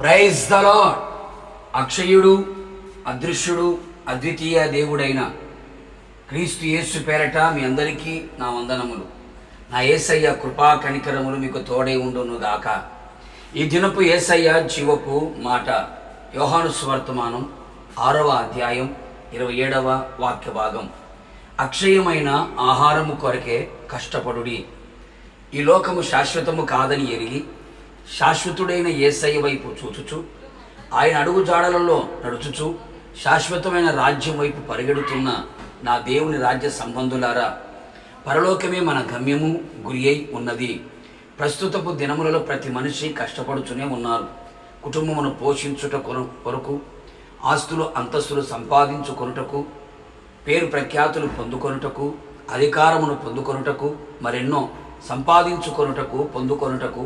Praise the Lord. అక్షయుడు, అదృశ్యుడు, అద్వితీయ దేవుడైన క్రీస్తు యేసు పేరట మీ అందరికీ నా వందనములు. నా యేసయ్య కృపా కనికరములు మీకు తోడై ఉండును గాక. ఈ దినపు యేసయ్య జీవపు మాట యోహాను సువర్తమానం 6వ అధ్యాయం 27వ వాక్య భాగం. అక్షయమైన ఆహారము కొరకే కష్టపడుడి. ఈ లోకము శాశ్వతము కాదని ఎరిగి శాశ్వతుడైన యేసయ్య వైపు చూచుచు ఆయన అడుగు జాడలలో నడుచుచు శాశ్వతమైన రాజ్యం వైపు పరిగెడుతున్న నా దేవుని రాజ్య సంబంధులారా, పరలోకమే మన గమ్యము గురి అయి ఉన్నది. ప్రస్తుతపు దినములలో ప్రతి మనిషి కష్టపడుతూనే ఉన్నారు. కుటుంబమును పోషించుట కొరకు, ఆస్తులు అంతస్తులు సంపాదించుకొనుటకు, పేరు ప్రఖ్యాతులు పొందుకొనుటకు, అధికారమును పొందుకొనుటకు, మరెన్నో పొందుకొనుటకు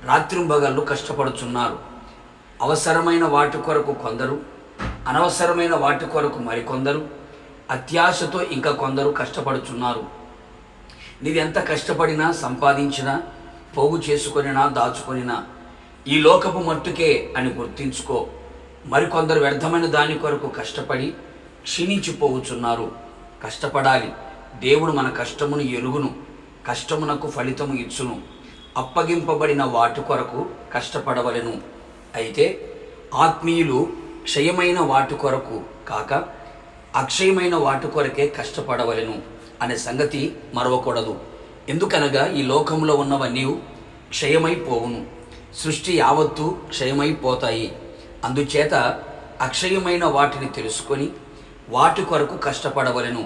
రాత్రింబగళ్ళు కష్టపడుచున్నారు. అవసరమైన వాటి కొరకు కొందరు, అనవసరమైన వాటి కొరకు మరికొందరు, అత్యాశతో ఇంకా కొందరు కష్టపడుచున్నారు. నీవెంత కష్టపడినా, సంపాదించినా, పోగు చేసుకొనినా, దాచుకొనినా ఈ లోకపు మట్టుకే అని గుర్తించుకో. మరికొందరు వ్యర్థమైన దాని కొరకు కష్టపడి క్షీణించిపోవచ్చున్నారు. కష్టపడాలి. దేవుడు మన కష్టమును ఎరుగును, కష్టమునకు ఫలితము ఇచ్చును. అప్పగింపబడిన వాటి కొరకు కష్టపడవలెను. అయితే ఆత్మీయులు క్షయమైన వాటి కొరకు కాక అక్షయమైన వాటి కొరకే కష్టపడవలెను అనే సంగతి మరవకూడదు. ఎందుకనగా ఈ లోకంలో ఉన్నవన్నీ క్షయమైపోవును, సృష్టి యావత్తు క్షయమైపోతాయి. అందుచేత అక్షయమైన వాటిని తెలుసుకొని వాటి కొరకు కష్టపడవలెను.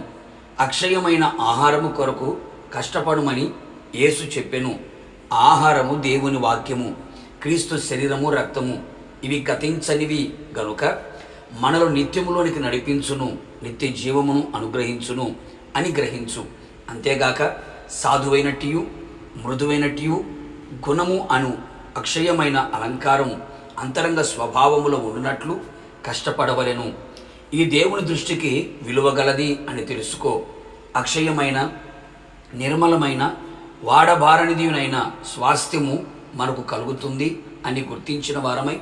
అక్షయమైన ఆహారము కొరకు కష్టపడమని యేసు చెప్పెను. ఆహారము దేవుని వాక్యము, క్రీస్తు శరీరము, రక్తము. ఇవి గతించనివి గనుక మనలో నిత్యములోనికి నడిపించును, నిత్య జీవమును అనుగ్రహించును అని గ్రహించు. అంతేగాక సాధువైనట్టియు, మృదువైనట్టియు, గుణము అను అక్షయమైన అలంకారము అంతరంగ స్వభావములో ఉండునట్లు కష్టపడవలెను. ఈ దేవుని దృష్టికి విలువగలది అని తెలుసుకో. అక్షయమైన, నిర్మలమైన, వాడబారనిదినైన స్వాస్థ్యము మనకు కలుగుతుంది అని గుర్తించిన వారమై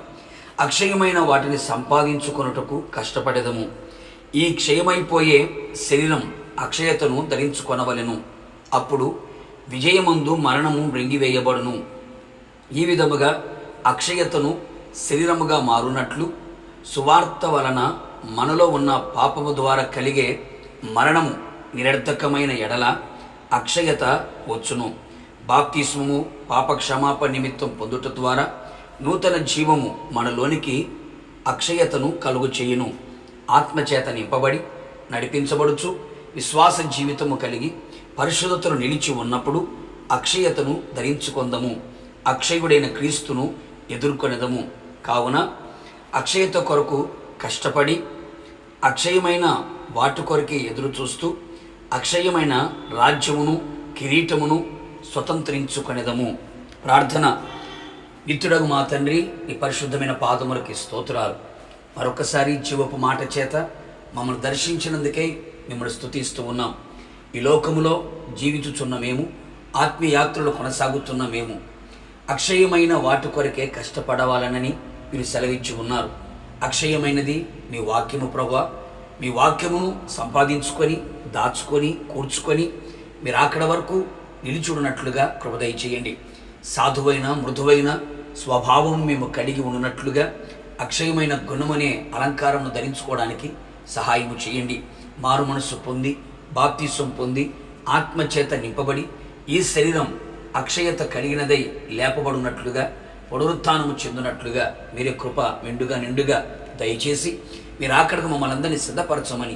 అక్షయమైన వాటిని సంపాదించుకొనుటకు కష్టపడెదము. ఈ క్షయమైపోయే శరీరం అక్షయతను ధరించుకొనవలెను. అప్పుడు విజయమందు మరణము మృంగివేయబడును. ఈ విధముగా అక్షయతను శరీరముగా మారునట్లు సువార్త వలన మనలో ఉన్న పాపము ద్వారా కలిగే మరణము నిరర్థకమైన ఎడల అక్షయత వచ్చును. బాప్తిస్మము పాపక్షమాపణ నిమిత్తం పొందుట ద్వారా నూతన జీవము మనలోనికి అక్షయతను కలుగు చేయును. ఆత్మచేత నింపబడి నడిపించబడుచు విశ్వాస జీవితము కలిగి పరిశుద్ధతను నిలిచి ఉన్నప్పుడు అక్షయతను ధరించుకొందము. అక్షయుడైన క్రీస్తును ఎదుర్కొనేదము. కావున అక్షయత కొరకు కష్టపడి అక్షయమైన వాటి కొరకే ఎదురు చూస్తూ అక్షయమైన రాజ్యమును, కిరీటమును స్వతంత్రించుకొనేదము. ప్రార్థన. నిత్యుడగు మా తండ్రి, నీ పరిశుద్ధమైన పాదములకి స్తోత్రాలు. మరొకసారి జీవపు మాట చేత మమ్మల్ని దర్శించినందుకే మిమ్మల్ని స్తుతిస్తూ ఉన్నాం. ఈ లోకములో జీవించుచున్న మేము, ఆత్మీయాత్రలు కొనసాగుతున్న మేము అక్షయమైన వాటి కొరకే కష్టపడవాలనని మీరు సెలవిచ్చి ఉన్నారు. అక్షయమైనది మీ వాక్యము ప్రభువా. మీ వాక్యమును సంపాదించుకొని, దాచుకొని, కూర్చుకొని మీరు అక్కడ వరకు నిలిచున్నట్లుగా కృప దయచేయండి. సాధువైన, మృదువైన స్వభావం మేము కలిగి ఉన్నట్లుగా అక్షయమైన గుణమనే అలంకారమును ధరించుకోవడానికి సహాయము చేయండి. మారు మనస్సు పొంది, బాప్తిసం పొంది, ఆత్మచేత నింపబడి ఈ శరీరం అక్షయత కలిగినదై లేపబడినట్లుగా, పునరుత్థానము చెందినట్లుగా మీరే కృప మెండుగా నిండుగా దయచేసి మీరు అక్కడికి మమ్మల్ని అందరినీ సిద్ధపరచమని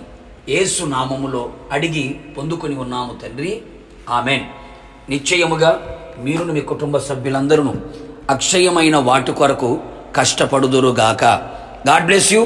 యేసు నామములో అడిగి పొందుకొని ఉన్నాము తండ్రి. ఆమెన్. నిశ్చయముగా మీరును మీ కుటుంబ సభ్యులందరూ అక్షయమైన వాటి కొరకు కష్టపడుదురుగాక. God bless you.